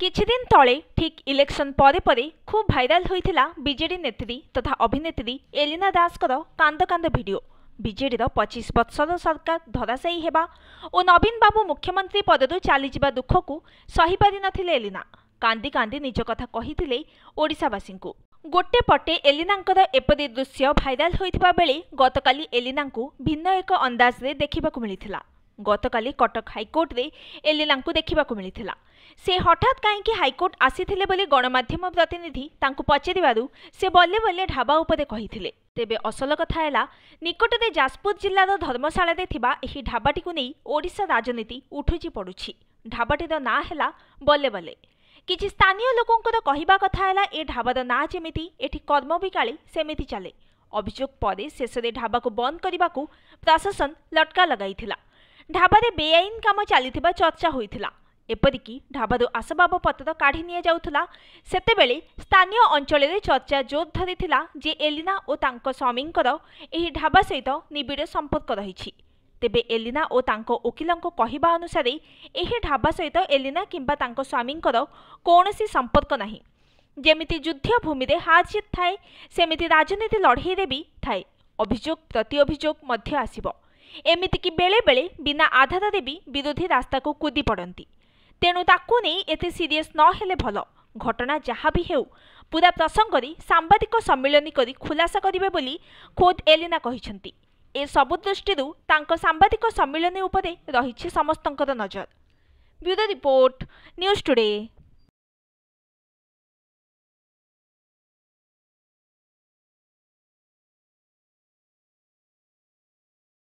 किछि दिन तले ठीक इलेक्शन परे परे खूब भाइराल होइथिला बीजेडी नेत्री तथा अभिनेत्री एलिना दासकर कांद कांद भिडियो। बीजेडी 25 वर्षर सरकार धराशायी हेबा और नवीन बाबू मुख्यमंत्री पदरु चलीजा दुख को सही पारि नथिले एलिना कांदी कांदी निज कथा कहिथिले ओडिशावासी को। गोटे पटे एलिनांकर एपरि दृश्य भाइराल होइथिबा बेले गतकाली एलिनांकु भिन्न एक अंदाज रे देखिबाकु मिलिथिला। गतकाली कटक हाइकोर्ट रे एलिनांकु देखिबाकु मिलिथिला। से हठात कहीं हाइकोर्ट आसीथिले बोली गणमाध्यम प्रतिनिधि तांकु पचारिबारु से बल्ले बल्ले ढाबा उपरे कहिथिले। तेबे असल कथा हैला निकटरे जाजपुर जिल्लार धर्मशाला रे थिबा एही ढाबाटिकु नै ओडिशा राजनीति उठुची पडुची। ढाबाटीर ना हैला बल्ले बल्ले। किछि स्थानीय लोकंकर कहिबा कथा हैला ए ढाबार ना जेमिति एठी कर्म बिकाली सेमिति चले। अभियोग परे शेषरे ढाबाकु बंद करिबाकु प्रशासन लटका लगाइथिला। ढाबारे बेआईन काम चलीथिबा चर्चा होइथिला। एपरिकी ढाबारू आसबाब पत्र काढ़ी निया जाउथला। सेतेबेले स्थानीय अंचल रे चर्चा जोर धरिथिला जे एलिना और तांको स्वामींकर एही ढाबा सहित निबिड़ संपर्क रहिछि। तेबे एलिना और तांको वकीलंको कहिबा अनुसार एही ढाबा सहित एलिना किंबा तांको स्वामींकर कोनोसी संपर्क नाही। जेमिति युद्ध भूमि रे हार जीत थाए सेमिति राजनीति लड़ाई रे भी थाए। अभियोग प्रति अभियोग मध्य आसिबो। एमिति कि बेले बेले बिना आधार रे भी विरोधी रास्ता को कूदी पड़ती। तेणु ताकू नहीं एते सीरियस न हेले भल। घटना जहाँ भी हेउ पूरा प्रसंग रे सांबादिक सम्मिलन करी खुलासा करिवे बोली खोद एलिना कहिसंती। ए सबु दृष्टिरु तांको सांबादिक सम्मिलन उपरे रहिछि समस्तंकर नजर। Bureau report news today.